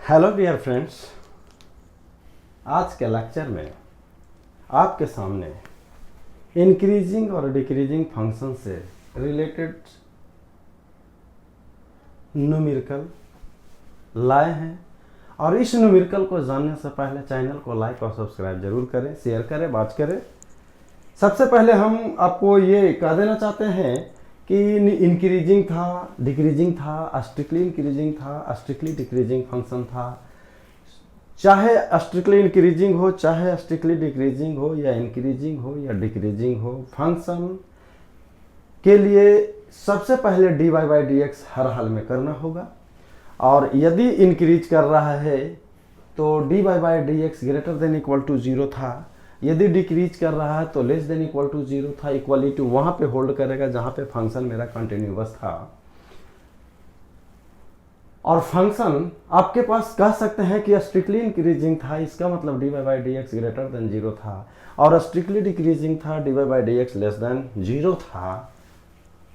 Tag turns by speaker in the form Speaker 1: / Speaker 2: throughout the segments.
Speaker 1: Hello dear friends, आज के lecture में आपके सामने इंक्रीजिंग और डिक्रीजिंग फंक्शन से रिलेटेड न्यूमेरिकल लाए हैं। और इस न्यूमेरिकल को जानने से पहले चैनल को लाइक और सब्सक्राइब जरूर करें, शेयर करें, वॉच करें। सबसे पहले हम आपको ये कह देना चाहते हैं कि इंक्रीजिंग था, डिक्रीजिंग था, स्ट्रिक्टली इंक्रीजिंग था, स्ट्रिक्टली डिक्रीजिंग फंक्शन था। चाहे स्ट्रिक्टली इंक्रीजिंग हो, चाहे स्ट्रिक्टली डिक्रीजिंग हो, या इंक्रीजिंग हो या डिक्रीजिंग हो, फंक्शन के लिए सबसे पहले dy बाई डी एक्स हर हाल में करना होगा। और यदि इंक्रीज कर रहा है तो dy by d x greater than equal to 0 था। यदि डिक्रीज कर रहा है तो लेस देन इक्वल टू 0 था। इक्वली टू वहां पे होल्ड करेगा जहां पे फंक्शन मेरा कंटिन्यूअस था। और फंक्शन आपके पास कह सकते हैं कि स्ट्रिक्टली इंक्रीजिंग था, इसका मतलब dy by d x greater then 0 था। और स्ट्रिक्टली डिक्रीजिंग था, dy by d x less than 0 था।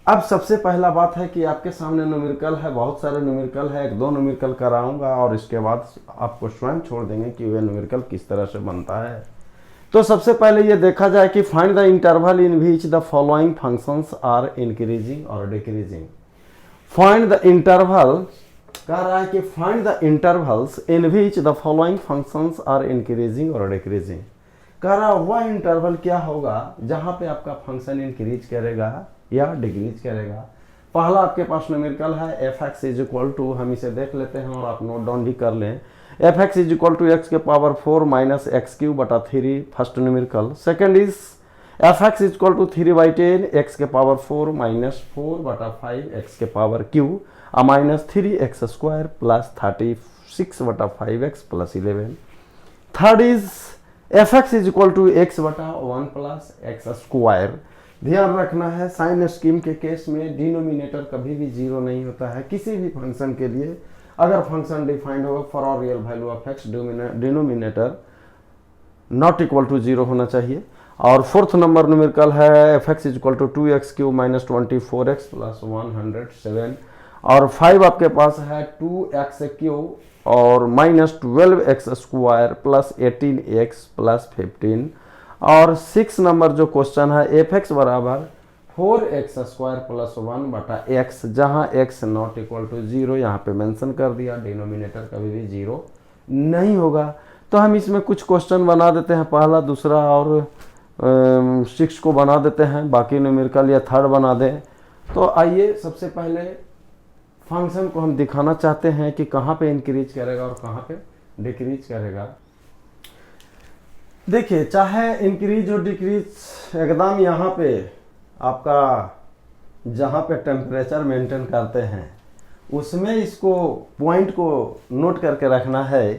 Speaker 1: अब सबसे पहला बात है कि आपके सामने न्यूमेरिकल है, बहुत सारे न्यूमेरिकल है, एक दो न्यूमेरिकल कराऊंगा और इसके बाद आपको स्वयं छोड़ देंगे कि वह न्यूमेरिकल किस तरह से बनता है। तो सबसे पहले ये देखा जाए कि find the interval in which the following functions are increasing और डिक्रीजिंग। फाइंड द इंटरवल कह रहा है कि find the intervals in which the following functions are increasing और डिक्रीजिंग। कह रहा वह इंटरवल क्या होगा जहां पे आपका फंक्शन इंक्रीज करेगा या डिक्रीज करेगा। पहला आपके पास न्यूमेरिकल है f x is equal to, हम इसे देख लेते हैं और आप नोट डाउन भी कर लें। F x is equal to x के पावर 4 माइनस एक्स क्यू बटा 3, first numerical. Second is f x is equal to 3/10 x के पावर 4 माइनस 4 बटा 5 एक्स के power cube minus 3 x square plus 36 बटा 5 x plus 11। Third is f x is equal to x बटा 1 plus x square. ध्यान रखना है sign scheme के case में डिनोमिनेटर कभी भी 0 नहीं होता है किसी भी फंक्शन के लिए। अगर फंक्शन डिफाइंड होगा for all real value of x, denominator not equal to 0 होना चाहिए। और फोर्थ नंबर न्यूमेरिकल है f x is equal to 2x cube minus 24x plus 107। और 5 आपके पास है 2x क्यू और minus 12x square plus 18x plus 15। और 6 number जो क्वेश्चन है एफ एक्स बराबर 4x स्क्वायर प्लस 1 बटा x, जहां x नॉट इक्वल टू 0 यहाँ पे मेंशन कर दिया। डिनोमिनेटर कभी भी 0 नहीं होगा। तो हम इसमें कुछ क्वेश्चन बना देते हैं, पहला, दूसरा और 6 को बना देते हैं, बाकी न्यूमेरिकल या थर्ड बना दें। तो आइए सबसे पहले फंक्शन को हम दिखाना चाहते हैं कि कहाँ पे इंक्रीज करेगा और कहाँ पे डिक्रीज करेगा। देखिए, चाहे इंक्रीज और डिक्रीज एकदम यहाँ पे आपका जहाँ पे टेम्परेचर मेंटेन करते हैं उसमें इसको पॉइंट को नोट करके रखना है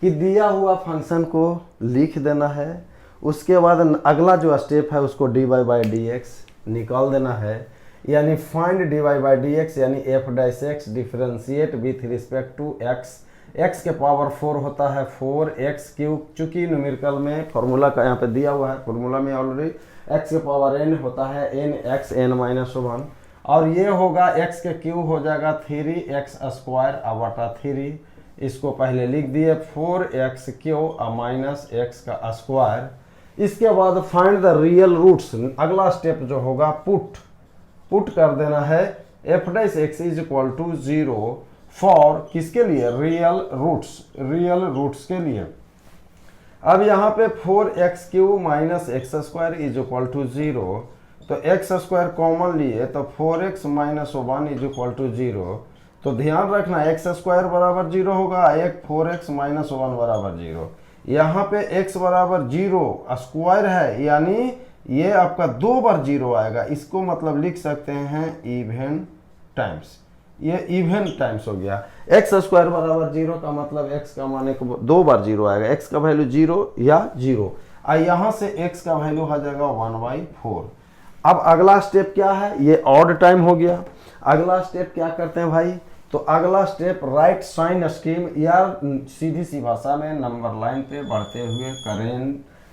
Speaker 1: कि दिया हुआ फंक्शन को लिख देना है। उसके बाद अगला जो स्टेप है उसको dy बाई डी एक्स निकाल देना है, यानी find dy by d x, यानी f dash x differentiate with respect to x. x के पावर 4 होता है 4x क्यूब, चूंकि न्यूमेरिकल में फॉर्मूला का यहाँ पे दिया हुआ है, फॉर्मूला में ऑलरेडी x के पावर n होता है nx n माइनस 1। और ये होगा x के क्यूब हो जाएगा 3x स्क्वायर बटा 3। इसको पहले लिख दिए 4x क्यूब माइनस x का स्क्वायर। इसके बाद फाइंड द रियल रूट्स, अगला स्टेप जो होगा पुट कर देना है f dash x is equal to 0 for किसके लिए, रियल रूट्स के लिए। अब यहाँ पे 4x cube minus x square is equal to 0, तो एक्स स्क्वायर कॉमन लिए तो 4x minus 1 is equal to 0। तो ध्यान रखना एक्स स्क्वायर बराबर 0 होगा, एक 4x माइनस 1 बराबर 0। यहाँ पे x बराबर 0 स्क्वायर है, यानी ये आपका 2 बार 0 आएगा। इसको मतलब लिख सकते हैं इवन टाइम्स, ये इवन टाइम्स हो गया। एक्स स्क्वायर बराबर 0 का मतलब x का मान 2 बार 0 आएगा, x का वैल्यू 0 या 0। यहाँ से x का वैल्यू आ जाएगा 1/4। अब अगला स्टेप क्या है, ये ऑड टाइम हो गया। अगला स्टेप क्या करते हैं भाई, तो अगला स्टेप राइट साइन स्कीम, या सीधी सी भाषा में नंबर लाइन पे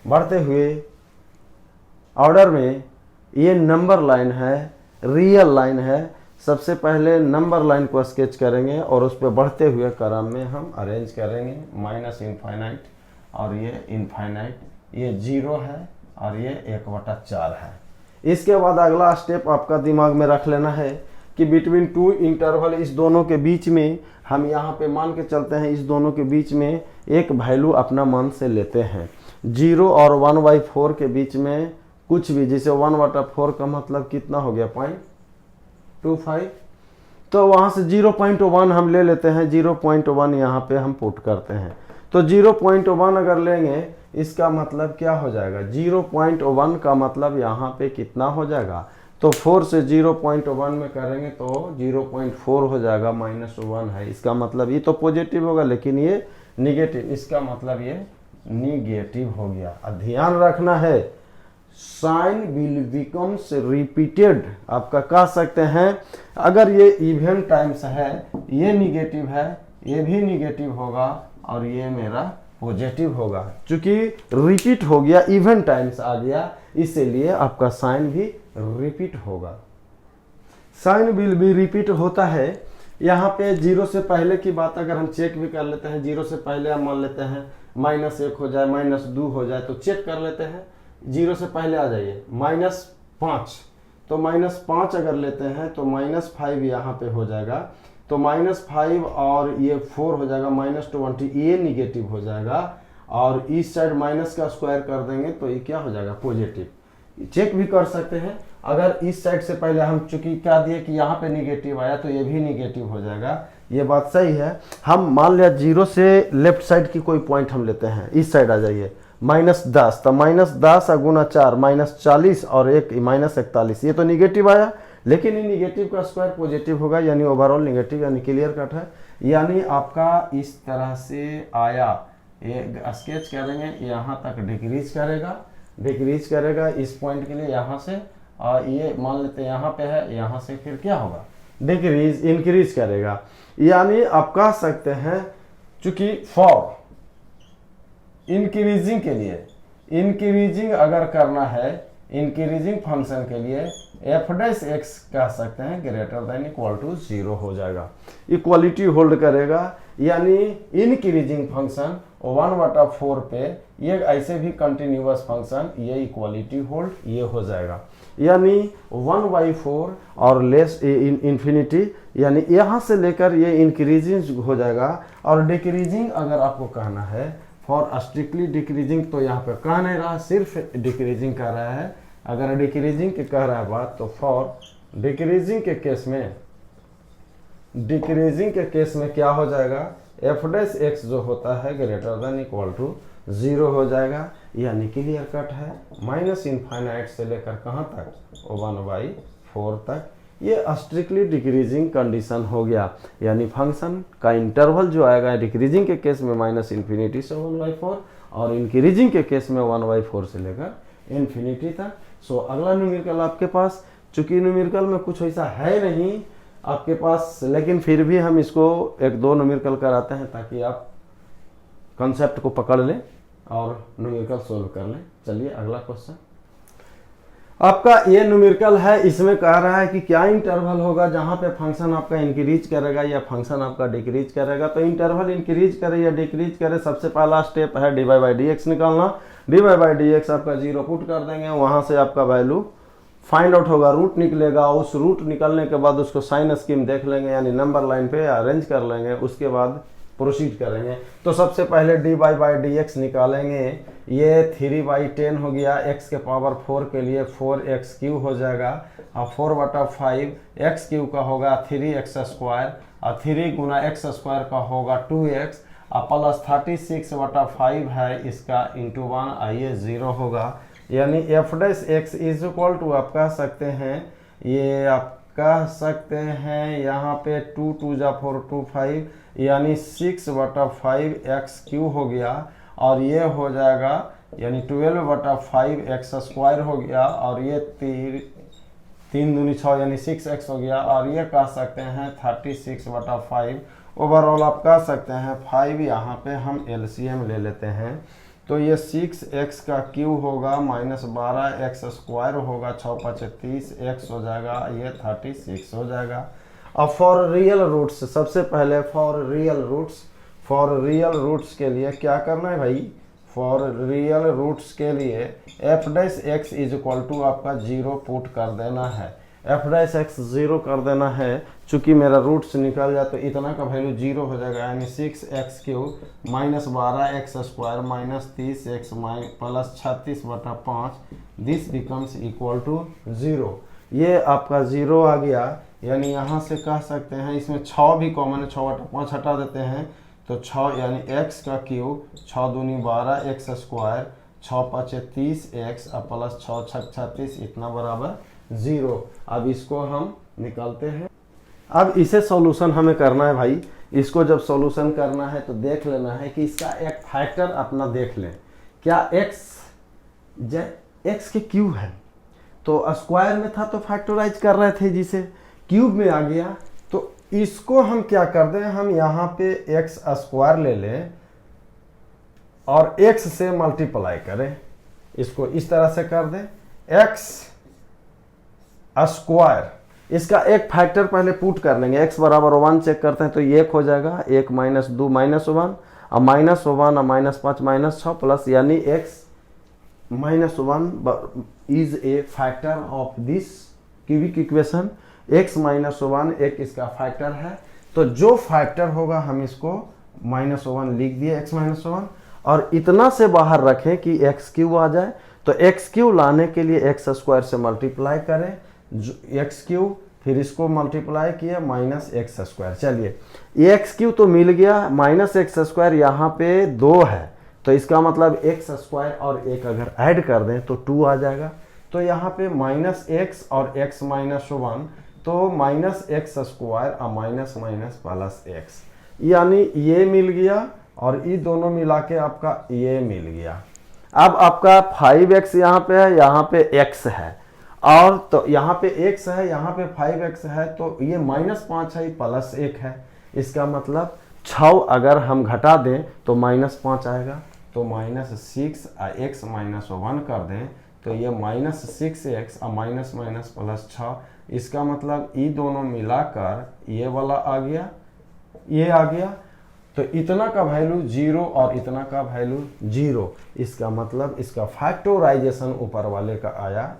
Speaker 1: बढ़ते हुए ऑर्डर में। ये नंबर लाइन है, रियल लाइन है, सबसे पहले नंबर लाइन को स्केच करेंगे और उस पर बढ़ते हुए क्रम में हम अरेंज करेंगे, माइनस इनफाइनाइट और ये इनफाइनाइट, ये 0 है और ये 1/4 है। इसके बाद अगला स्टेप आपका दिमाग में रख लेना है कि बिटवीन 2 इंटरवल, इस दोनों के बीच में हम यहाँ पे मान के चलते हैं, इस दोनों के बीच में एक वैल्यू अपना मान से लेते हैं। 0 और 1/4 के बीच में कुछ भी, जैसे 1/4 का मतलब कितना हो गया 0.25, तो वहाँ से 0.1 हम ले लेते हैं, 0.1 यहाँ पे हम पुट करते हैं। तो 0.1 अगर लेंगे इसका मतलब क्या हो जाएगा, 0.1 का मतलब यहाँ पे कितना हो जाएगा, तो 4 से 0.1 में करेंगे तो 0.4 हो जाएगा, -1 है। इसका मतलब ये तो पॉजिटिव होगा लेकिन ये निगेटिव, इसका मतलब ये निगेटिव हो गया। ध्यान रखना है, साइन विल बिकम्स रिपीटेड, आपका कह सकते हैं अगर ये इवन टाइम्स है, ये निगेटिव है, ये भी निगेटिव होगा और ये मेरा पॉजिटिव होगा। चूंकि रिपीट हो गया, इवन टाइम्स आ गया, इसीलिए आपका साइन भी रिपीट होगा। साइन विल भी रिपीट होता है। यहाँ पे 0 से पहले की बात अगर हम चेक भी कर लेते हैं, 0 से पहले हम मान लेते हैं -1 हो जाए, -2 हो जाए, तो चेक कर लेते हैं। 0 से पहले आ जाइए, -5, तो -5 अगर लेते हैं तो -5 यहाँ पे हो जाएगा, तो -5 और ये 4 हो जाएगा, -20, ये निगेटिव हो जाएगा और इस साइड माइनस का स्क्वायर कर देंगे तो ये क्या हो जाएगा, पॉजिटिव। चेक भी कर सकते हैं, अगर इस साइड से पहले हम चूंकि क्या दिए कि यहाँ पे निगेटिव आया तो ये भी निगेटिव हो जाएगा, ये बात सही है। हम मान लिया 0 से लेफ्ट साइड की कोई पॉइंट हम लेते हैं, इस साइड आ जाइए, -10, तो -10 गुना 4 -40 और 1 -41, ये तो निगेटिव आया, लेकिन ये निगेटिव का स्क्वायर पॉजिटिव होगा, यानी ओवरऑल निगेटिव, यानी क्लियर कट है। यानी आपका इस तरह से आया, ये स्केच करेंगे, यहाँ तक डिक्रीज करेगा इस पॉइंट के लिए यहाँ से, और ये मान लेते हैं यहाँ पे है, यहाँ से फिर क्या होगा, डिक्रीज इंक्रीज करेगा। यानी आप कह सकते हैं चूंकि फॉर इंक्रीजिंग के लिए, इंक्रीजिंग अगर करना है, इंक्रीजिंग फंक्शन के लिए f' कह सकते हैं ग्रेटर देन इक्वल टू 0 हो जाएगा, इक्वालिटी होल्ड करेगा। यानी इंक्रीजिंग फंक्शन 1/4 पे, ये ऐसे भी कंटिन्यूअस फंक्शन, ये इक्वालिटी होल्ड ये हो जाएगा। यानी 1/4 और लेस इन्फिनिटी, यानी यहाँ से लेकर ये इंक्रीजिंग हो जाएगा। और डिक्रीजिंग अगर आपको कहना है, फॉर स्ट्रिक्टली डिक्रीजिंग, तो यहाँ पे कह नहीं रहा, सिर्फ डिक्रीजिंग कर रहा है। अगर डिक्रीजिंग के कह रहा है बात, तो फॉर डिक्रीजिंग के केस में क्या हो जाएगा, f' जो होता है ग्रेटर देन इक्वल टू 0 हो जाएगा। यानी क्लियर कट है, -इनफाइनाइट से लेकर कहाँ तक, 1/4 तक, ये स्ट्रिक्टली डिक्रीजिंग कंडीशन हो गया। यानी फंक्शन का इंटरवल जो आएगा डिक्रीजिंग के केस में -इन्फिनिटी से 1/4 और इंक्रीजिंग के केस में 1/4 से लेकर इन्फिनिटी तक। सो अगला न्यूमेरिकल आपके पास, चूंकि न्यूमेरिकल में कुछ ऐसा है नहीं आपके पास, लेकिन फिर भी हम इसको 1-2 न्यूमेरिकल कराते हैं ताकि आप कॉन्सेप्ट को पकड़ लें और न्यूमेरिकल सोल्व कर लें। चलिए अगला क्वेश्चन आपका ये न्यूमेरिकल है, इसमें कह रहा है कि क्या इंटरवल होगा जहां पे फंक्शन आपका इंक्रीज करेगा या फंक्शन आपका डिक्रीज करेगा। तो इंटरवल इंक्रीज करे या डिक्रीज करे, सबसे पहला स्टेप है dy/dx निकालना। dy/dx आपका 0 पुट कर देंगे, वहां से आपका वैल्यू फाइंड आउट होगा, रूट निकलेगा। उस रूट निकलने के बाद उसको साइन स्कीम देख लेंगे, यानी नंबर लाइन पे अरेंज कर लेंगे, उसके बाद प्रोसीड करेंगे। तो सबसे पहले dy/dx निकालेंगे, ये 3/10 हो गया, x के पावर 4 के लिए 4x³ हो जाएगा, और 4/5 x³ का होगा 3x² और 3 गुना x² का होगा 2x और प्लस 36/5 है इसका इंटू 1, आइए 0 होगा। यानी f' इज इक्वल टू आप कह सकते हैं, ये आप कह सकते हैं यहाँ पे 2 2 जा 4 2 5, यानी 6/5 x³ हो गया, और ये हो जाएगा यानी 12/5 x² हो गया, और ये 3 दूनी 6 यानी 6x हो गया, और ये कह सकते हैं 36/5। ओवरऑल आप कह सकते हैं 5, यहाँ पे हम LCM ले लेते हैं तो ये 6x का क्यूब होगा माइनस 12x² होगा, 6 5 30 x हो जाएगा, ये 36 हो जाएगा। अब फॉर रियल रूट्स, सबसे पहले फॉर रियल रूट्स के लिए क्या करना है भाई, फॉर रियल रूट्स के लिए f dash x is equal to आपका 0 पुट कर देना है, f डैश x 0 कर देना है। चूंकि मेरा रूट्स निकल जाए तो इतना का वैल्यू 0 हो जाएगा, यानी 6x³ minus 12x² minus 30x plus 36/5 this becomes equal to 0। ये आपका 0 आ गया, यानी यहाँ से कह सकते हैं, इसमें 6 भी कॉमन है, 6/5 हटा देते हैं तो 6 यानी x का क्यूब 6 दूनी 12x², 6 5 30x प्लस 6 6 36 इतना बराबर 0। अब इसको हम निकालते हैं। अब इसे सॉल्यूशन हमें करना है भाई। इसको जब सॉल्यूशन करना है तो देख लेना है कि इसका एक फैक्टर अपना देख लें, क्या x के क्यूब है तो स्क्वायर में था तो फैक्टराइज कर रहे थे, जिसे क्यूब में आ गया तो इसको हम क्या कर दें, हम यहाँ पे x² ले लें और x से मल्टीप्लाई करें, इसको इस तरह से कर दें x²। इसका एक फैक्टर पहले पुट कर लेंगे, x बराबर 1 चेक करते हैं तो ये 1 हो जाएगा, 1 माइनस 2 माइनस 1 और माइनस 1 और माइनस 5 माइनस 6 प्लस, यानी x minus 1 is a factor of this cubic equation. x minus 1 एक इसका फैक्टर है, तो जो फैक्टर होगा हम इसको -1 लिख दिए, x माइनस 1, और इतना से बाहर रखें कि x³ आ जाए। तो x³ लाने के लिए x² से मल्टीप्लाई करें, x³ फिर इसको मल्टीप्लाई किया माइनस x²। चलिए ये x³ तो मिल गया, माइनस x² यहाँ पे 2 है तो इसका मतलब x² और 1 अगर ऐड कर दें तो 2 आ जाएगा। तो यहाँ पे -x और x माइनस 1 तो -x² और माइनस माइनस प्लस x, यानी ये मिल गया और ये दोनों मिला के आपका ये मिल गया। अब आपका 5x यहाँ पे है, यहाँ पे x है, और तो यहाँ पे x है, यहाँ पे 5x है, तो ये -5 है प्लस 1 है। इसका मतलब 6 अगर हम घटा दें तो -5 आएगा, तो -6 x माइनस 1 कर दें तो ये -6x और माइनस माइनस प्लस 6। इसका मतलब ये दोनों मिलाकर ये वाला आ गया, ये आ गया, तो इतना का वैल्यू 0 और इतना का वैल्यू 0। इसका मतलब इसका फैक्टराइजेशन ऊपर वाले का आया,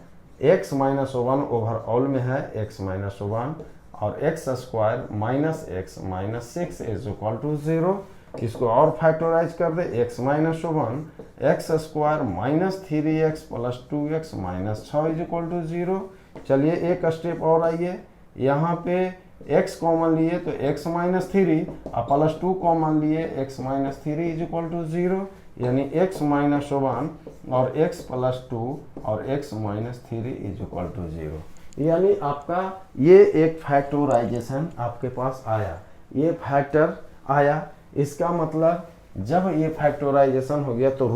Speaker 1: x माइनस 1 ओवरऑल में है x माइनस 1 और x² minus x minus 6 is equal to 0। इसको और फैक्टराइज कर दे, x minus 1 x² minus 3x plus 2x minus 6 is equal to 0। चलिए एक स्टेप और आइए, यहाँ पे x कॉमन लिए तो x माइनस 3 और प्लस 2 कॉमन लिए x minus 3 is equal to 0, यानी x माइनस 1 और x प्लस 2 और x minus 3 is equal to 0। यानी आपका ये एक फैक्टराइजेशन आपके पास आया, ये फैक्टर आया। इसका मतलब जब ये फैक्टराइजेशन हो गया तो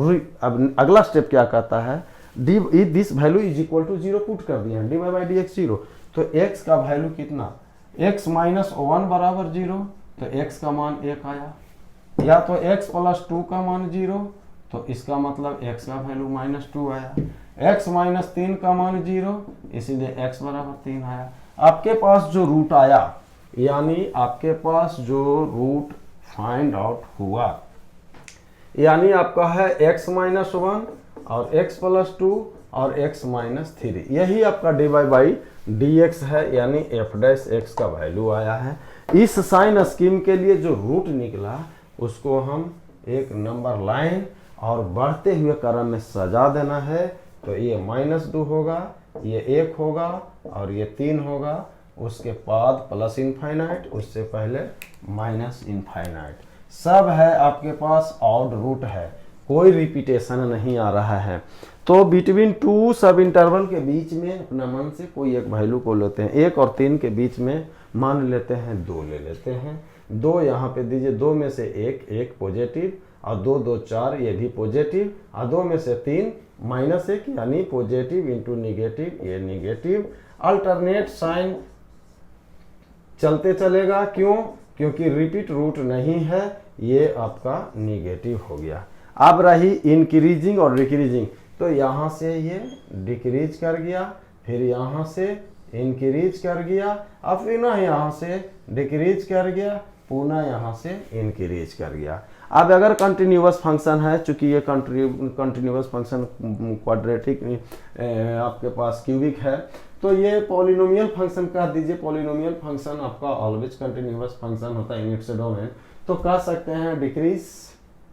Speaker 1: अब अगला स्टेप क्या कहता है, this value is equal to 0 put कर दिया, dy/dx 0। तो x का वैल्यू कितना, x माइनस 1 बराबर 0, तो x का मान 1 आया, या तो x प्लस 2 का मान 0, तो इसका मतलब x का वैल्यू -2 आया, x माइनस 3 का मान 0, इसीलिए x बराबर 3 आया। आपके पास जो रूट आया, यानी आपके पास जो रूट फाइंड आउट हुआ, यानी आपका है x माइनस 1 और x प्लस 2 और x माइनस 3, यही आपका dy/dx है, यानी f' का वैल्यू आया है। इस साइन स्कीम के लिए जो रूट निकला उसको हम एक नंबर लाइन और बढ़ते हुए क्रम में सजा देना है। तो ये -2 होगा, ये 1 होगा और ये 3 होगा, उसके बाद प्लस इनफाइनाइट, उससे पहले माइनस इनफाइनाइट। सब है आपके पास, ऑड रूट है, कोई रिपीटेशन नहीं आ रहा है। तो बिटवीन 2 सब इंटरवल के बीच में अपना मन से कोई एक वैल्यू को लेते हैं, 1 और 3 के बीच में मान लेते हैं 2 ले लेते हैं। 2 यहाँ पे दीजिए, 2 में से 1 पॉजिटिव और 2 2 4 ये भी पॉजिटिव, और 2 में से 3 -1 यानी पॉजिटिव इंटू निगेटिव, ये निगेटिव। अल्टरनेट साइन चलते चलेगा, क्यों, क्योंकि रिपीट रूट नहीं है, ये आपका निगेटिव हो गया। अब रही इंक्रीजिंग और डिक्रीजिंग, तो यहाँ से ये डिक्रीज कर गया, फिर यहाँ से इंक्रीज कर गया, अब पुनः यहाँ से डिक्रीज कर गया, पुनः यहाँ से इंक्रीज कर गया। अब अगर कंटिन्यूअस फंक्शन है, चूंकि ये कंटिन्यूअस फंक्शन क्वाड्रेटिक आपके पास क्यूबिक है, तो ये पॉलिनोमियल फंक्शन कह दीजिए। पॉलिनोमियल फंक्शन आपका ऑलवेज कंटिन्यूअस फंक्शन होता है इन इट्स डोमेन, तो कह सकते हैं डिक्रीज,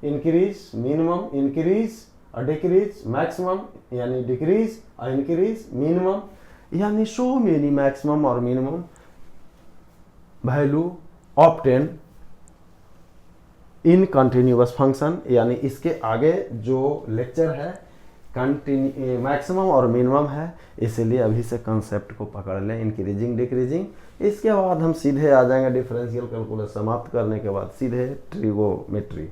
Speaker 1: इंक्रीज, मिनिमम, इंक्रीज और डिक्रीज, मैक्सिमम यानी डिक्रीज और इंक्रीज, मिनिमम यानी सो मेनी मैक्सिमम और मिनिमम वैल्यू ऑब्टेन इन कंटिन्यूअस फंक्शन। यानी इसके आगे जो लेक्चर है मैक्सिमम और मिनिमम है, इसलिए अभी से कंसेप्ट को पकड़ लें, इंक्रीजिंग डिक्रीजिंग। इसके बाद हम सीधे आ जाएंगे डिफरेंशियल कैलकुलस समाप्त करने के बाद सीधे ट्रिगोमेट्री।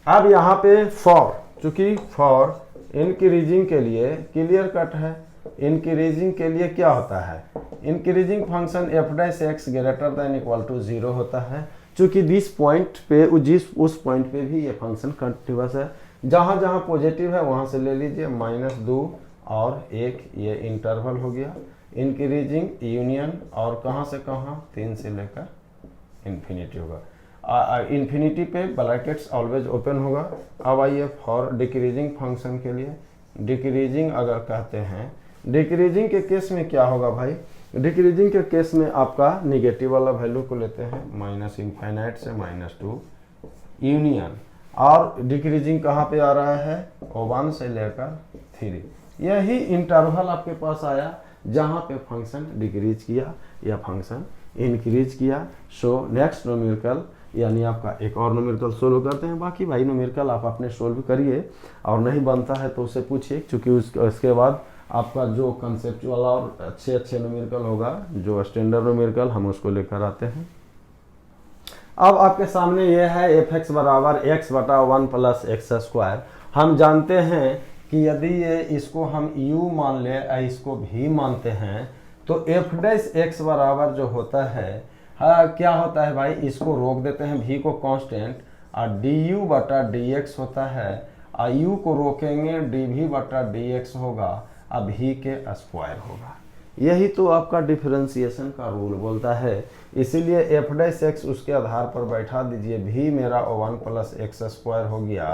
Speaker 1: अब यहाँ पे फॉर, चूंकि फॉर इंक्रीजिंग के लिए क्लियर कट है, इंक्रीजिंग के लिए क्या होता है, increasing function f dash x greater than equal to 0 होता है। चूंकि दिस पॉइंट पे उस पॉइंट पे भी ये फंक्शन कंटिन्यूअस है, जहां जहां पॉजिटिव है वहां से ले लीजिए, -2 और 1 ये इंटरवल हो गया। इंक्रीजिंग यूनियन और कहां से कहां, 3 से लेकर इन्फिनिटी होगा। इन्फिनिटी पे ब्रैकेट्स ऑलवेज ओपन होगा। अब आइए फॉर डिक्रीजिंग फंक्शन के लिए, डिक्रीजिंग अगर कहते हैं, डिक्रीजिंग के केस में क्या होगा भाई, डिक्रीजिंग के केस में आपका निगेटिव वाला वैल्यू को लेते हैं -∞ से -2 यूनियन, और डिक्रीजिंग कहाँ पे आ रहा है, 1 से लेकर 3, यही इंटरवल आपके पास आया जहाँ पे फंक्शन डिक्रीज किया या फंक्शन इंक्रीज किया। सो नेक्स्ट न्यूमेरिकल यानी आपका एक और न्यूमेरिकल सोल्व करते हैं। बाकी भाई न्यूमेरिकल आप अपने सोल्व करिए, और नहीं बनता है तो उसे पूछिए, क्योंकि उसके बाद आपका जो कंसेप्चुअल और अच्छे न्यूमेरिकल होगा, जो स्टैंडर्ड न्यूमेरिकल, हम उसको लेकर आते हैं। अब आपके सामने ये है एफ एक्स बराबर x बटा 1 प्लस एक्स स्क्वायर। हम जानते हैं कि यदि ये इसको हम u मान ले, इसको v मानते हैं, तो एफ डैश एक्स बराबर जो होता है, हाँ क्या होता है भाई, इसको रोक देते हैं v को कांस्टेंट, और du बटा dx होता है, और u को रोकेंगे dv बटा dx होगा, अब v के स्क्वायर होगा। यही तो आपका डिफरेंशिएशन का रूल बोलता है। इसीलिए एफ डैश एक्स उसके आधार पर बैठा दीजिए, v मेरा 1 प्लस एक्स स्क्वायर हो गया,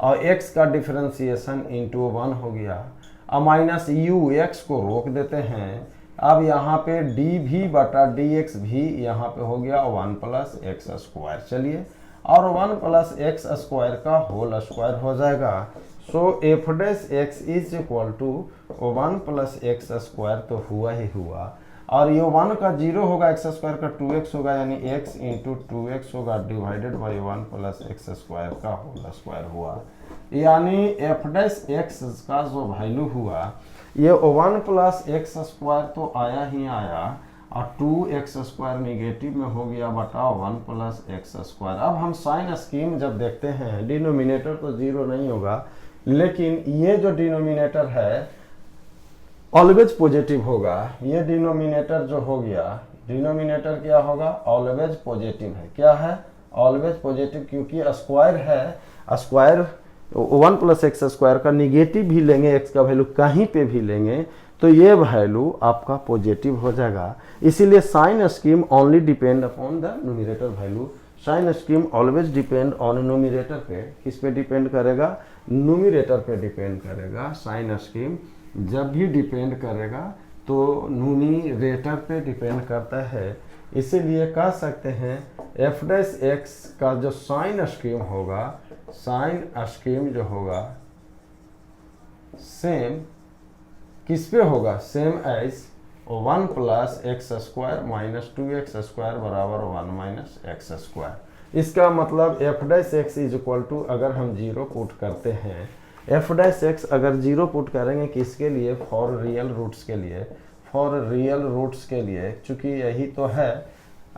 Speaker 1: और x का डिफरेंशिएशन इंटू 1 हो गया, अब माइनस u, x को रोक देते हैं। अब यहाँ पे dv बटा dx भी यहाँ पे हो गया 1 प्लस एक्स स्क्वायर। चलिए, और 1 प्लस एक्स स्क्वायर का होल स्क्वायर हो जाएगा। So f dash x is equal to 1 plus x square, तो हुआ ही हुआ, और ये 1 का 0 होगा, एक्स स्क्वायर का 2x होगा, यानी x इंटू 2x होगा divided by 1 plus x square का होल स्क्वायर हुआ। यानी एफ डैश एक्स का जो वैल्यू हुआ, ये 1 प्लस एक्स स्क्वायर तो आया ही आया, और 2x स्क्वायर निगेटिव में हो गया बटा 1 प्लस एक्स स्क्वायर। अब हम साइन स्कीम जब देखते हैं, डिनोमिनेटर तो 0 नहीं होगा, लेकिन ये जो डिनोमिनेटर है ऑलवेज पॉजिटिव होगा। ये डिनोमिनेटर जो हो गया, डिनोमिनेटर क्या होगा, ऑलवेज पॉजिटिव है। क्या है, ऑलवेज पॉजिटिव, क्योंकि स्क्वायर है, स्क्वायर 1 प्लस एक्स स्क्वायर का निगेटिव भी लेंगे, एक्स का वैल्यू कहीं पे भी लेंगे, तो ये वैल्यू आपका पॉजिटिव हो जाएगा। इसीलिए sign scheme only depend upon the numerator value. Sign scheme always depend on numerator पे। किस पे डिपेंड करेगा, न्यूमरेटर पे डिपेंड करेगा। साइन स्कीम जब भी डिपेंड करेगा तो न्यूमरेटर पे डिपेंड करता है। इसीलिए कह सकते हैं एफ डैश एक्स का जो साइन स्कीम होगा, साइन स्कीम जो होगा सेम किस पे होगा, same as 1 plus x square minus 2x square बराबर 1 माइनस एक्स स्क्वायर। इसका मतलब f dash x is equal to, अगर हम 0 पुट करते हैं, एफ डैश एक्स अगर 0 पुट करेंगे किसके लिए, फॉर रियल रूट्स के लिए, फॉर रियल रूट्स के लिए, चूंकि यही तो है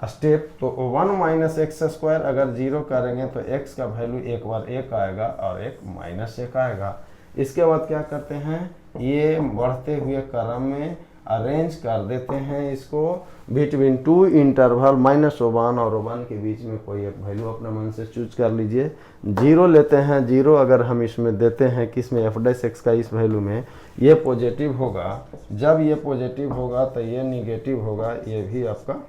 Speaker 1: स्टेप। तो 1 माइनस एक्स स्क्वायर अगर 0 करेंगे तो x का वैल्यू एक बार 1 आएगा और एक -1 आएगा। इसके बाद क्या करते हैं, ये बढ़ते हुए क्रम में अरेंज कर देते हैं इसको बिटवीन टू इंटरवल -1 और 1 के बीच में कोई एक वैल्यू अपने मन से चूज कर लीजिए। 0 लेते हैं, 0 अगर हम इसमें देते हैं कि इसमें f' का इस वैल्यू में ये पॉजिटिव होगा, जब ये पॉजिटिव होगा तो ये निगेटिव होगा, ये भी आपका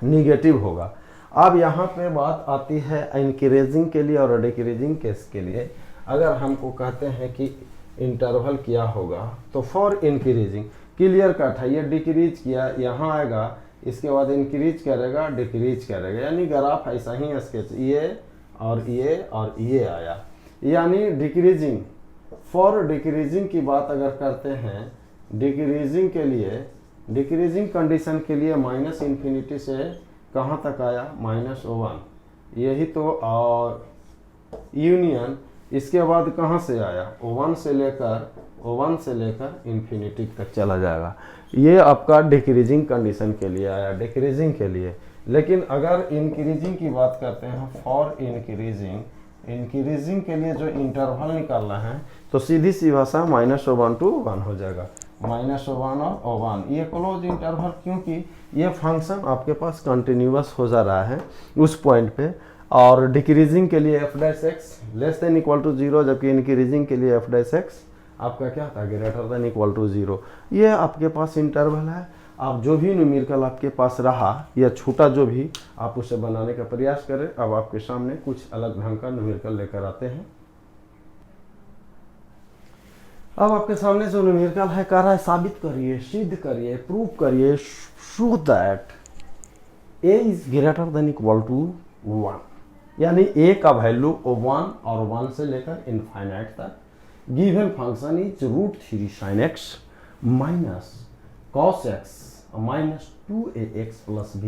Speaker 1: निगेटिव होगा। अब यहाँ पे बात आती है इंक्रीजिंग के लिए और डिक्रीजिंग केस के लिए। अगर हमको कहते हैं कि इंटरवल क्या होगा तो फॉर इंक्रीजिंग क्लियर कट है, ये डिक्रीज किया यहाँ आएगा, इसके बाद इंक्रीज करेगा डिक्रीज करेगा, यानी ग्राफ ऐसा ही स्केच ये और ये और ये आया, यानी डिक्रीजिंग। फॉर डिक्रीजिंग की बात अगर करते हैं, डिक्रीजिंग के लिए डिक्रीजिंग कंडीशन के लिए -∞ से कहाँ तक आया -1, यही तो। और यूनियन इसके बाद कहाँ से आया 1 से लेकर इन्फिनिटी तक चला जाएगा। ये आपका डिक्रीजिंग कंडीशन के लिए आया, डिक्रीजिंग के लिए। लेकिन अगर इंक्रीजिंग की बात करते हैं, फॉर इंक्रीजिंग के लिए जो इंटरवल निकालना है तो सीधी सी भाषा -1 to 1 हो जाएगा, -1 और 1 ये क्लोज इंटरवल, क्योंकि ये फंक्शन आपके पास कंटिन्यूअस हो जा रहा है उस पॉइंट पे। और डिक्रीजिंग के लिए f' less than equal to 0, जबकि इंक्रीजिंग के लिए f' आपका क्या था ग्रेटर देन इक्वल टू 0। ये आपके पास इंटरवल है। आप जो भी न्यूमेरिकल आपके पास रहा या छोटा जो भी, आप उसे बनाने का प्रयास करें। अब आपके सामने कुछ अलग ढंग का न्यूमेरिकल लेकर आते हैं। अब आपके सामने जो न्यूमेरिकल है कह रहा है साबित करिए, सिद्ध करिए, प्रूव करिए, show that a is greater than equal to 1, यानी a का वैल्यू 1 और 1 से लेकर इनफाइनाइट तक। Given function is √3 sin x minus cos x minus 2ax plus b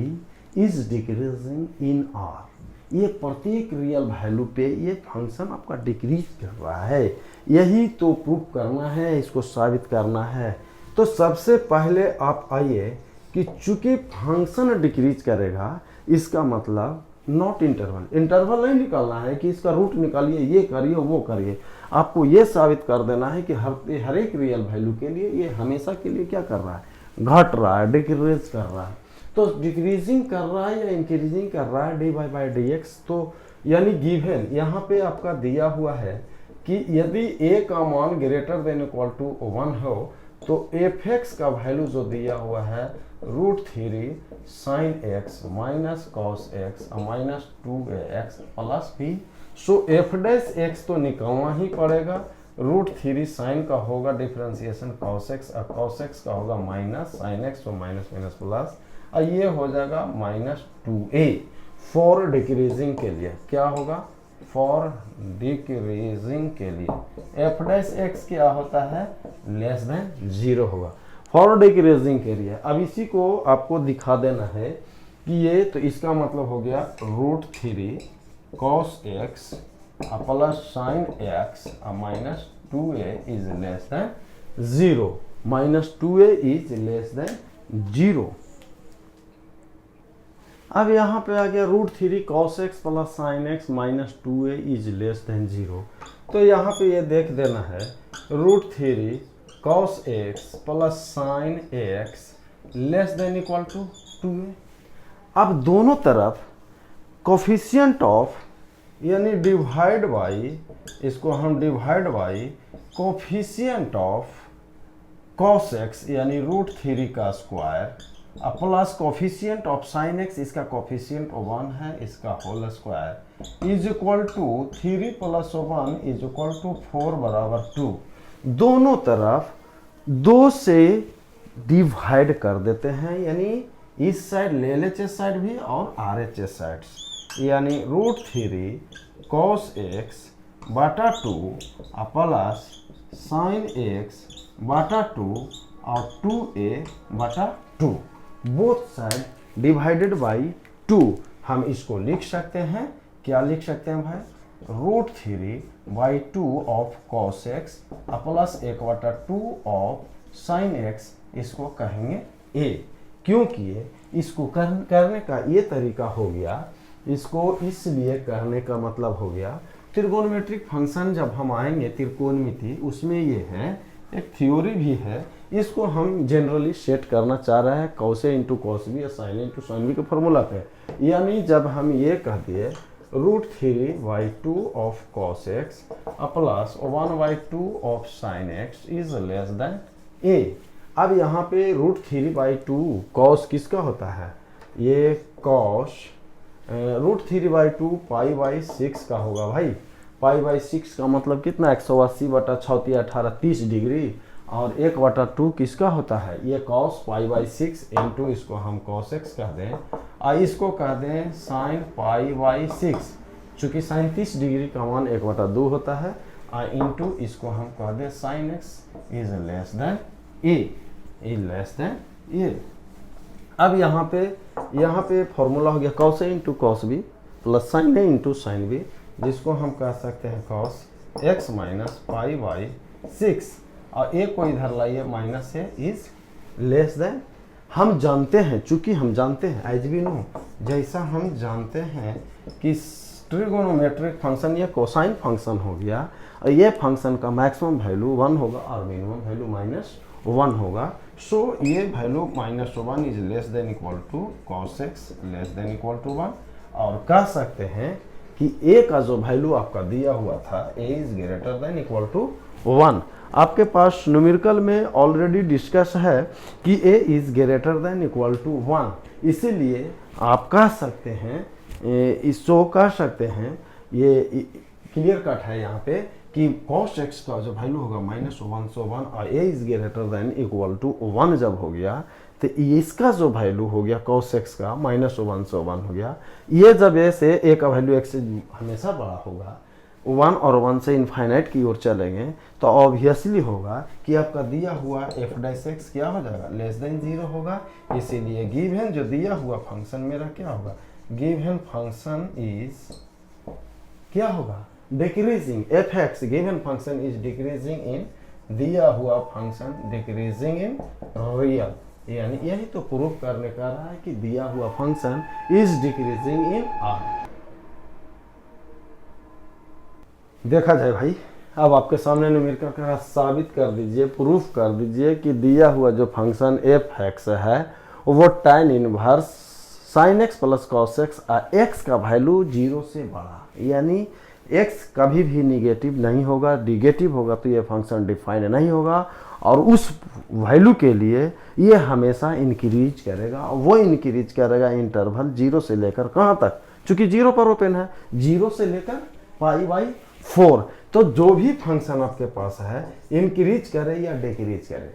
Speaker 1: is decreasing in r। ये प्रत्येक रियल वैल्यू पे ये फंक्शन आपका डिक्रीज कर रहा है। यही तो प्रूफ करना है, इसको साबित करना है। तो सबसे पहले आप आइए कि चूंकि फंक्शन डिक्रीज करेगा, इसका मतलब नॉट इंटरवल नहीं निकालना है कि इसका रूट निकालिए, ये करिए वो करिए। आपको ये साबित कर देना है कि हर एक रियल वैल्यू के लिए ये हमेशा के लिए क्या कर रहा है, घट रहा है, डिक्रीज कर रहा है। तो डिक्रीजिंग कर रहा है या इंक्रीजिंग कर रहा है dy/dx। तो यानी गिवन यहाँ पे आपका दिया हुआ है कि यदि a का मान ग्रेटर देन इक्वल टू 1 हो तो f(x) का वैल्यू जो दिया हुआ है √3 sin x minus cos x minus 2ax plus b। सो f' तो निकालना ही पड़ेगा। √3 sin का होगा डिफ्रेंसिएशन cos x और cos x का होगा माइनस sin x, तो माइनस माइनस प्लस, और ये हो जाएगा -2a। फॉर डिक्रीजिंग के लिए क्या होगा, फॉर डिक्रीजिंग के लिए f' क्या होता है, लेस देन 0 होगा फॉर डिक्रीजिंग के लिए। अब इसी को आपको दिखा देना है कि ये तो इसका मतलब हो गया √3 cos x plus sin x minus 2a is less then 0, -2a is less then 0। अब यहाँ पे आ गया √3 cos x plus sin x minus 2a is less then 0। तो यहाँ पे ये देख देना है √3 cos x plus sin x less than equal to 2a। अब दोनों तरफ कोफिशिएंट ऑफ यानी डिवाइड बाई, इसको हम divide by coefficient of cos x यानी √3 का square plus coefficient of sin x, इसका कोफिशिएंट 1 है, इसका whole square is equal to 3 plus 1 is equal to 4 बराबर 2। दोनों तरफ 2 से डिवाइड कर देते हैं, यानी इस साइड ले LHS साइड भी और RHS साइड, यानी √3 cos x बटा 2 प्लस sin x बटा 2 और 2a बटा 2, बोथ साइड डिवाइडेड बाई 2। हम इसको लिख सकते हैं, क्या लिख सकते हैं भाई, √3/2 of cos x plus 1/2 of sin x, इसको कहेंगे a। क्योंकि इसको करने का ये तरीका हो गया, इसको इसलिए करने का मतलब हो गया त्रिकोणमितिक फंक्शन जब हम आएंगे त्रिकोणमिति, उसमें ये है एक थ्योरी भी है इसको हम जनरली सेट करना चाह रहे हैं cos a into cos b या sine a into sine b के फॉर्मूला पे। यानी जब हम ये कह दिए √3/2 of cos x plus 1/2 of sine x is less than a. अब यहाँ पे √3/2 कॉस किसका होता है, ये कॉस √3/2 π/6 का होगा भाई। π/6 का मतलब कितना 180/6 30 डिग्री, और 1/2 किसका होता है, ये cos π/6 इंटू इसको हम cos x कह दें और इसको कह दें sin π/6, चूंकि sin 30 डिग्री का मान 1/2 होता है, और इंटू इसको हम कह दें sin x is less than a. अब यहाँ पे फॉर्मूला हो गया cos a into cos b plus sin a into sin b, जिसको हम कह सकते हैं cos x माइनस π/6, और एक को इधर लाइए माइनस है इज लेस देन। हम जानते हैं, चूंकि हम जानते हैं एज वी नो, जैसा हम जानते हैं कि ट्रिगोनोमेट्रिक फंक्शन ये कोसाइन फंक्शन हो गया, और ये फंक्शन का मैक्सिमम वैल्यू 1 होगा और मिनिमम वैल्यू -1 होगा। सो ये value -1 is less than equal to cos x less than equal to 1, और कह सकते हैं कि a का जो वैल्यू आपका दिया हुआ था a is greater than equal to 1। आपके पास न्यूमेरिकल में ऑलरेडी डिस्कस है कि a is greater than equal to 1, इसीलिए आप कह सकते हैं इसको कह सकते हैं, ये क्लियर कट है यहाँ पे कि cos x का जो वैल्यू होगा -1 से 1 और a is greater than equal to 1 जब हो गया, तो इसका जो वैल्यू हो गया cos x का -1 से 1 हो गया। ये जब a से a का वैल्यू x से हमेशा बड़ा होगा, 1 और 1 से इनफाइनाइट की ओर चलेंगे, तो ऑब्वियसली होगा कि आपका दिया हुआ f' क्या हो जाएगा, लेस देन 0 होगा। इसीलिए गिवन जो दिया हुआ फंक्शन मेरा क्या होगा, गिवन फंक्शन इज क्या होगा, decreasing. f(x) given function is decreasing in, दिया हुआ फंक्शन डिक्रीजिंग इन रियल, यानी यही तो प्रूफ करने का रहा है कि दिया हुआ function is decreasing in r। देखा जाए भाई, अब आपके सामने न्यूमेरिकल का साबित कर दीजिए, प्रूफ कर दीजिए कि दिया हुआ जो फंक्शन f(x) है वो tan inverse sin x plus cos x और x का वैल्यू 0 से बड़ा, यानी x कभी भी निगेटिव नहीं होगा, निगेटिव होगा तो ये फंक्शन डिफाइन नहीं होगा, और उस वैल्यू के लिए ये हमेशा इंक्रीज करेगा, और वो इंक्रीज करेगा इंटरवल 0 से लेकर कहाँ तक, चूंकि 0 पर ओपन है, 0 से लेकर π/4। तो जो भी फंक्शन आपके पास है इंक्रीज करे या डिक्रीज करे,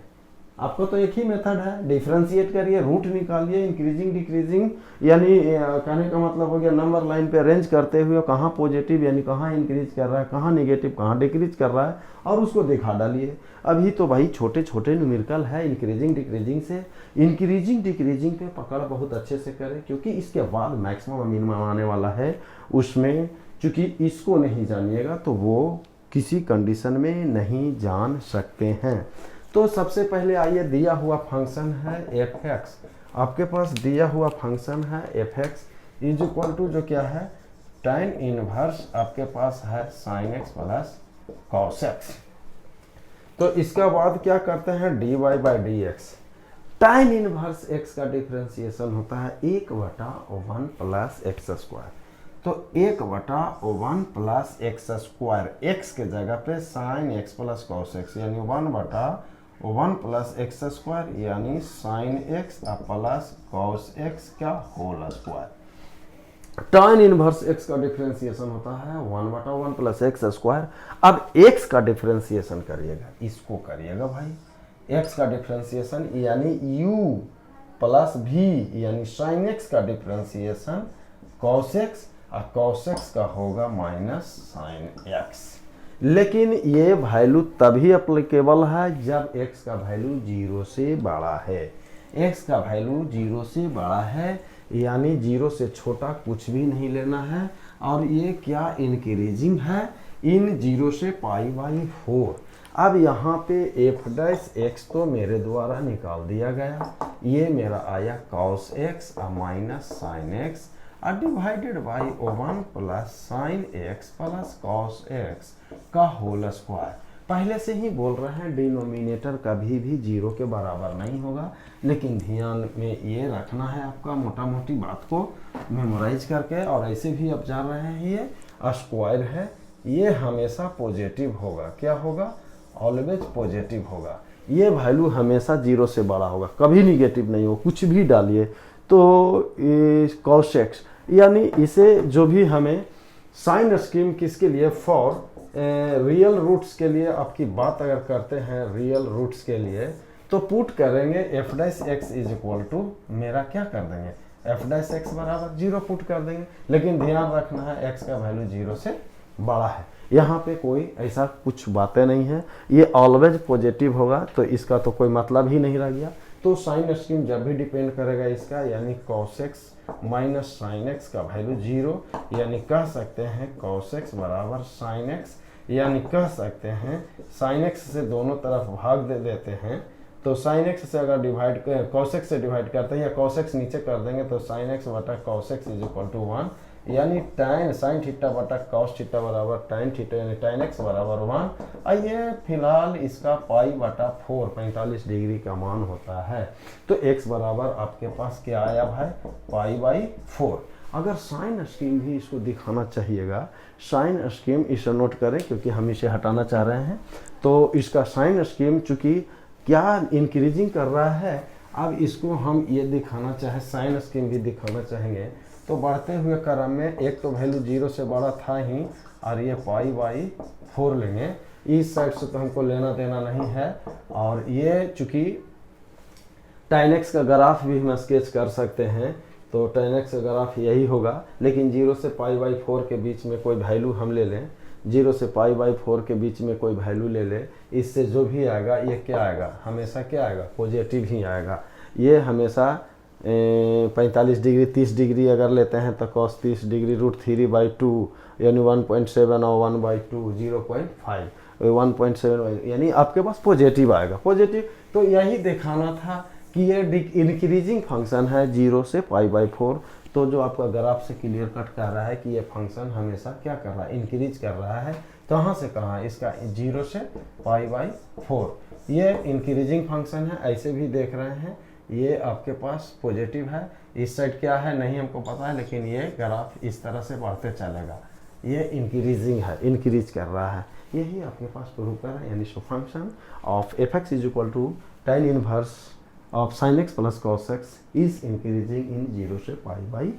Speaker 1: आपको तो एक ही मेथड है, डिफरेंशिएट करिए, रूट निकालिए, इंक्रीजिंग डिक्रीजिंग, यानी कहने का मतलब हो गया नंबर लाइन पे अरेंज करते हुए कहाँ पॉजिटिव यानी कहाँ इंक्रीज कर रहा है, कहाँ निगेटिव कहाँ डिक्रीज कर रहा है, और उसको दिखा डालिए। अभी तो भाई छोटे छोटे न्यूमेरिकल है, इंक्रीजिंग डिक्रीजिंग से, इंक्रीजिंग डिक्रीजिंग पे पकड़ बहुत अच्छे से करें, क्योंकि इसके बाद मैक्सिमम मिनिमम आने वाला है, उसमें चूंकि इसको नहीं जानिएगा तो वो किसी कंडीशन में नहीं जान सकते हैं। तो सबसे पहले आइए, दिया हुआ फंक्शन है f(x), आपके पास दिया हुआ फंक्शन है f(x) इज इक्वल टू जो क्या है, tan इनवर्स आपके पास है sin x plus cos x। तो इसका बाद क्या करते हैं, dy/dx। tan इनवर्स x का डिफरेंशिएशन होता है 1/1 प्लस x², तो 1/1 प्लस x², x के जगह पे sin x plus cos x, यानी 1/1 प्लस x² यानी sin x plus cos x का whole square. tan inverse x का डिफरेंशिएशन होता है 1/1 प्लस x²। अब x का डिफरेंशिएशन करिएगा, इसको करिएगा भाई, x का डिफरेंशिएशन यानी u प्लस v, यानी sin x का डिफरेंशिएशन cos x, और cos x का होगा माइनस sin x। लेकिन ये वैल्यू तभी अप्लीकेबल है जब x का वैल्यू 0 से बड़ा है, x का वैल्यू 0 से बड़ा है, यानी 0 से छोटा कुछ भी नहीं लेना है, और ये क्या इंक्रीजिंग है इन 0 से π/4। अब यहाँ पे f' तो मेरे द्वारा निकाल दिया गया, ये मेरा आया cos x minus sin x divided by 1 plus sin x plus cos x का होल स्क्वायर। पहले से ही बोल रहे हैं डिनोमिनेटर कभी भी 0 के बराबर नहीं होगा, लेकिन ध्यान में ये रखना है आपका मोटा मोटी बात को मेमोराइज करके। और ऐसे भी आप जान रहे हैं ये स्क्वायर है, ये हमेशा पॉजिटिव होगा। क्या होगा? ऑलवेज पॉजिटिव होगा। ये वैल्यू हमेशा 0 से बड़ा होगा, कभी निगेटिव नहीं हो। कुछ भी डालिए तो cos x, यानी इसे जो भी हमें साइन स्कीम किसके लिए, फॉर रियल रूट्स के लिए आपकी बात अगर करते हैं रियल रूट्स के लिए, तो पुट करेंगे f dash x is equal to, मेरा क्या कर देंगे, एफ डैश एक्स बराबर 0 पुट कर देंगे। लेकिन ध्यान रखना है x का वैल्यू 0 से बड़ा है। यहाँ पे कोई ऐसा कुछ बातें नहीं है, ये ऑलवेज पॉजिटिव होगा, तो इसका तो कोई मतलब ही नहीं रह गया। तो साइन स्कीम जब भी डिपेंड करेगा इसका, यानी cos x minus sine x का वैल्यू 0, यानी कह सकते हैं cos x बराबर साइन एक्स, यानी कह सकते हैं साइन एक्स से दोनों तरफ भाग दे देते हैं, तो साइन एक्स से अगर डिवाइड cos x से डिवाइड करते हैं या cos x नीचे कर देंगे तो साइन एक्स बटा cos x is equal to 1, यानी tan साइन थीटा बटा cos थीटा बराबर tan थीटा, यानी tan x बराबर 1। आइए फिलहाल इसका पाई बटा 4 45 डिग्री का मान होता है, तो x बराबर आपके पास क्या आया भाई, पाई बाई 4। अगर साइन स्कीम भी इसको दिखाना चाहिएगा, साइन स्कीम इसे नोट करें क्योंकि हम इसे हटाना चाह रहे हैं। तो इसका साइन स्कीम चूंकि क्या इंक्रीजिंग कर रहा है, अब इसको हम ये दिखाना चाहे, साइन स्कीम भी दिखाना चाहेंगे, तो बढ़ते हुए क्रम में एक तो वैल्यू 0 से बड़ा था ही, और ये पाई बाई 4 लेंगे। इस साइड से तो हमको लेना देना नहीं है, और ये चूंकि tan x का ग्राफ भी हम स्केच कर सकते हैं, तो tan x का ग्राफ यही होगा। लेकिन 0 से पाई बाई 4 के बीच में कोई वैल्यू हम ले लें, 0 से पाई बाई 4 के बीच में कोई वैल्यू ले ले, इससे जो भी आएगा ये क्या आएगा, हमेशा क्या आएगा, पॉजिटिव ही आएगा। ये हमेशा 45 डिग्री 30 डिग्री अगर लेते हैं तो cos 30 डिग्री √3/2, यानी 1.7 और 1/2 0.5 1.7, यानी आपके पास पॉजिटिव आएगा, पॉजिटिव। तो यही दिखाना था कि ये इंक्रीजिंग फंक्शन है 0 से पाई बाई 4। तो जो आपका ग्राफ से क्लियर कट कर रहा है कि ये फंक्शन हमेशा क्या कर रहा है, इंक्रीज कर रहा है। कहाँ से कहाँ, इसका 0 से पाई बाई 4, ये इंक्रीजिंग फंक्शन है। ऐसे भी देख रहे हैं ये आपके पास पॉजिटिव है, इस साइड क्या है नहीं हमको पता है, लेकिन ये ग्राफ इस तरह से बढ़ते चलेगा, ये इंक्रीजिंग है, इंक्रीज कर रहा है। यही आपके पास प्रूव कर रहा है, यानी so function of f x is equal to tan inverse of sine x plus cos x is increasing in 0 से पाई बाई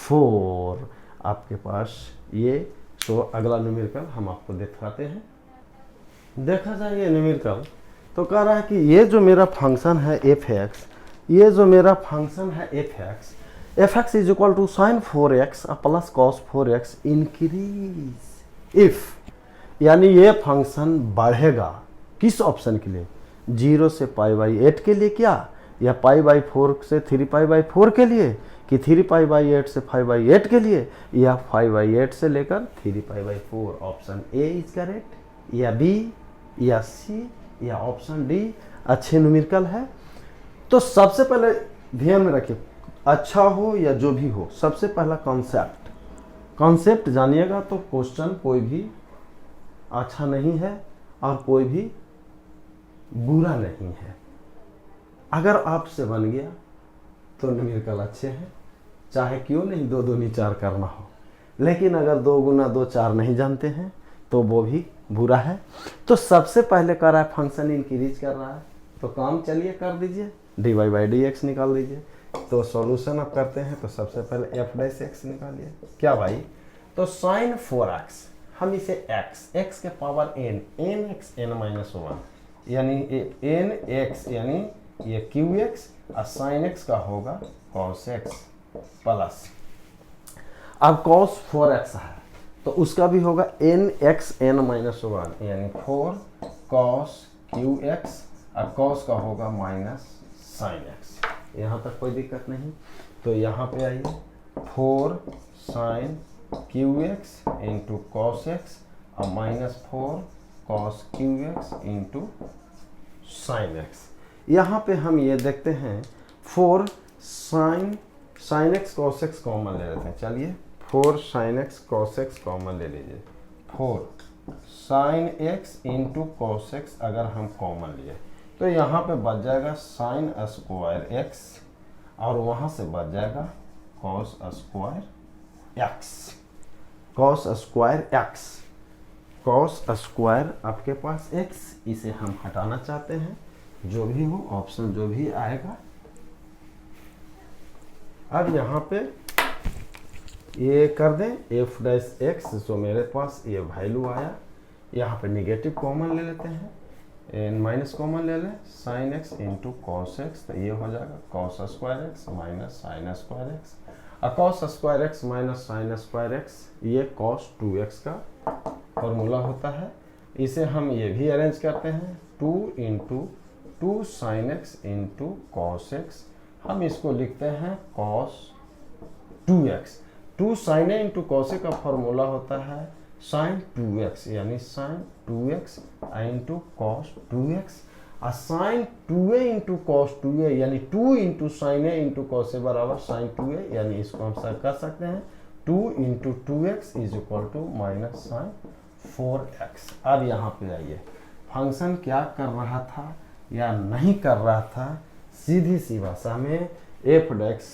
Speaker 1: 4। आपके पास ये, तो अगला न्यूमेरिकल हम आपको दिखाते हैं। देखा जाए ये न्यूमेरिकल, तो कह रहा है कि ये जो मेरा फंक्शन है एफ एक्स, ये जो मेरा फंक्शन है f x is equal to sine 4x plus cos 4x increase if, यानी ये फंक्शन बढ़ेगा किस ऑप्शन के लिए, 0 से पाई बाई 8 के लिए क्या, या पाई बाई 4 से 3 पाई बाई 4 के लिए, कि 3 पाई बाई 8 से 5 बाई 8 के लिए, या 5 बाई 8 से लेकर 3 pi by 4। Option A is correct, या बी, या सी, या ऑप्शन डी अच्छे न्यूमेरिकल है। तो सबसे पहले ध्यान में रखिए, अच्छा हो या जो भी हो, सबसे पहला कॉन्सेप्ट जानिएगा, तो क्वेश्चन कोई भी अच्छा नहीं है और कोई भी बुरा नहीं है। अगर आपसे बन गया तो न्यूमेरिकल अच्छे हैं, चाहे क्यों नहीं 2 दूनी 4 करना हो, लेकिन अगर 2 गुना 2 4 नहीं जानते हैं तो वो भी बुरा है। तो सबसे पहले कर रहा है फंक्शन इंक्रीज कर रहा है, तो काम चलिए कर दीजिए, dy बाई डी एक्स निकाल दीजिए। तो सॉल्यूशन आप करते हैं, तो सबसे पहले एफ डैश एक्स निकालिए, क्या भाई, तो साइन 4x, हम इसे x के power n x n minus 1, यानी n x, यानी ये qx और साइन x का होगा cos x प्लस, अब cos 4x है तो उसका भी होगा n x n माइनस 1, यानी 4 cos qx, और cos का होगा माइनस साइन x। यहाँ तक कोई दिक्कत नहीं, तो यहाँ पे आइए 4 sine qx into cos x और minus 4 cos qx into sine x। यहाँ पे हम ये देखते हैं 4 sine x cos x common ले लेते हैं, चलिए 4 sine x cos x common ले लीजिए, 4 sine x into cos x अगर हम कॉमन लिए तो यहाँ पे बच जाएगा साइन स्क्वायर एक्स और वहाँ से बच जाएगा cos square x. Cos square x, cos square आपके पास एक्स, इसे हम हटाना चाहते हैं, जो भी हो ऑप्शन जो भी आएगा। अब यहाँ पे ये कर दें एफ डैश एक्स, जो मेरे पास ये वैल्यू आया, यहाँ पे निगेटिव कॉमन ले लेते हैं, माइनस कॉमन ले लें, sine x into cos x, तो ये हो जाएगा cos square x minus sine square x. और cos square x minus sine square x ये कॉस 2x का फॉर्मूला होता है। इसे हम ये भी अरेंज करते हैं 2 into 2 sign x into cos x, हम इसको लिखते हैं cos 2x। 2 sign a into cos A का फॉर्मूला होता है साइन 2x, यानी sign 2x into cos 2x। और sign 2a into cos 2a यानी 2 into sine a into cos A बराबर साइन 2a, यानी इसको हम सर कर सकते हैं 2 into 2x is equal to minus sine 4x। अब यहाँ पे आइए, फंक्शन क्या कर रहा था या नहीं कर रहा था, सीधी सी भाषा में एफ डेक्स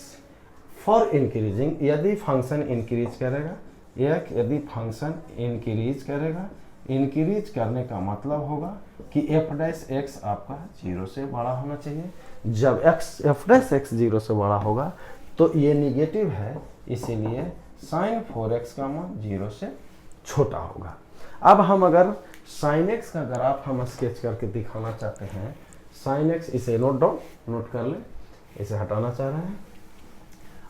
Speaker 1: फॉर इंक्रीजिंग, यदि फंक्शन इंक्रीज करेगा, यदि फंक्शन इंक्रीज करेगा, इंक्रीज करने का मतलब होगा कि एफ डैश एक्स आपका 0 से बड़ा होना चाहिए। जब एफ डैश एक्स 0 से बड़ा होगा तो ये निगेटिव है, इसीलिए साइन 4x का मान 0 से छोटा होगा। अब हम अगर साइन एक्स का ग्राफ हम स्केच करके दिखाना चाहते हैं, साइन एक्स, इसे नोट कर ले, इसे हटाना चाह रहे हैं।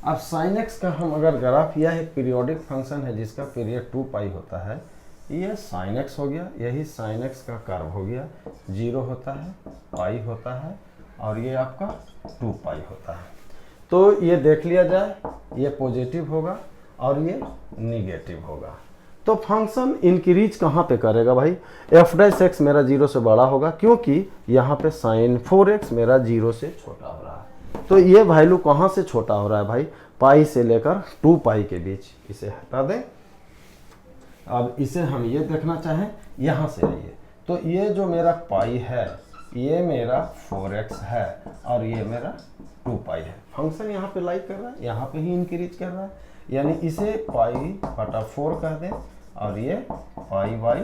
Speaker 1: अब साइन एक्स का हम अगर ग्राफ, यह एक पीरियोडिक फंक्शन है जिसका पीरियड 2 पाई होता है, ये साइन एक्स हो गया, यही साइन एक्स का कर्व हो गया, 0 होता है, पाई होता है, और ये आपका 2 पाई होता है। तो ये देख लिया जाए, ये पॉजिटिव होगा और ये निगेटिव होगा। तो फंक्शन इंक्रीज कहाँ पे करेगा भाई, एफ डैश एक्स मेरा 0 से बड़ा होगा, क्योंकि यहाँ पे साइन 4x मेरा 0 से छोटा हो रहा है। तो ये वैल्यू कहाँ से छोटा हो रहा है भाई, पाई से लेकर 2 पाई के बीच, इसे हटा दें। अब इसे हम ये देखना चाहें, यहाँ से आइए, तो ये जो मेरा पाई है ये मेरा 4x है और ये मेरा 2 पाई है। फंक्शन यहाँ पे लाइक कर रहा है, यहाँ पे ही इंक्रीज कर रहा है, यानी इसे पाई बटा 4 कह दें और ये पाई बाई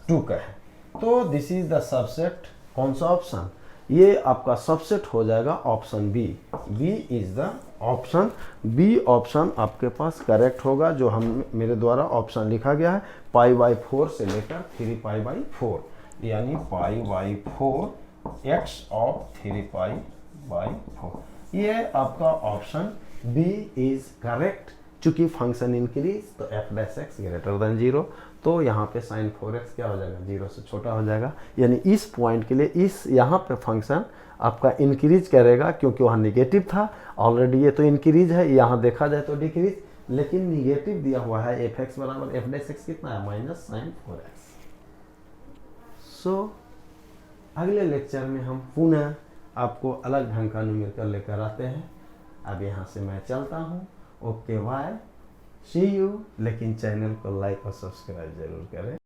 Speaker 1: 2 कहें। तो दिस इज द सबसेट, कौन सा ऑप्शन, ये आपका सबसेट हो जाएगा option B. B is the option, B option आपके पास करेक्ट होगा, जो हम मेरे द्वारा ऑप्शन लिखा गया है पाई बाई 4 से लेकर 3 पाई बाई 4, यानी pi by 4 x of 3 pi by 4, ये आपका ऑप्शन बी इज करेक्ट। चूंकि फंक्शन इंक्रीज तो F dash x greater then 0, तो यहाँ पे साइन 4x क्या हो जाएगा, 0 से छोटा हो जाएगा, यानी इस पॉइंट के लिए इस यहाँ पे फंक्शन आपका इंक्रीज करेगा, क्योंकि वहाँ निगेटिव था ऑलरेडी, ये तो इंक्रीज है, यहाँ देखा जाए तो डिक्रीज, लेकिन निगेटिव दिया हुआ है, एफ एक्स बराबर एफ डैश एक्स कितना है, माइनस साइन 4x। सो अगले लेक्चर में हम पुनः आपको अलग ढंग का न्यूमेरिकल लेकर आते हैं। अब यहाँ से मैं चलता हूँ, ओके बाय, सी यू। लेकिन चैनल को लाइक और सब्सक्राइब जरूर करें।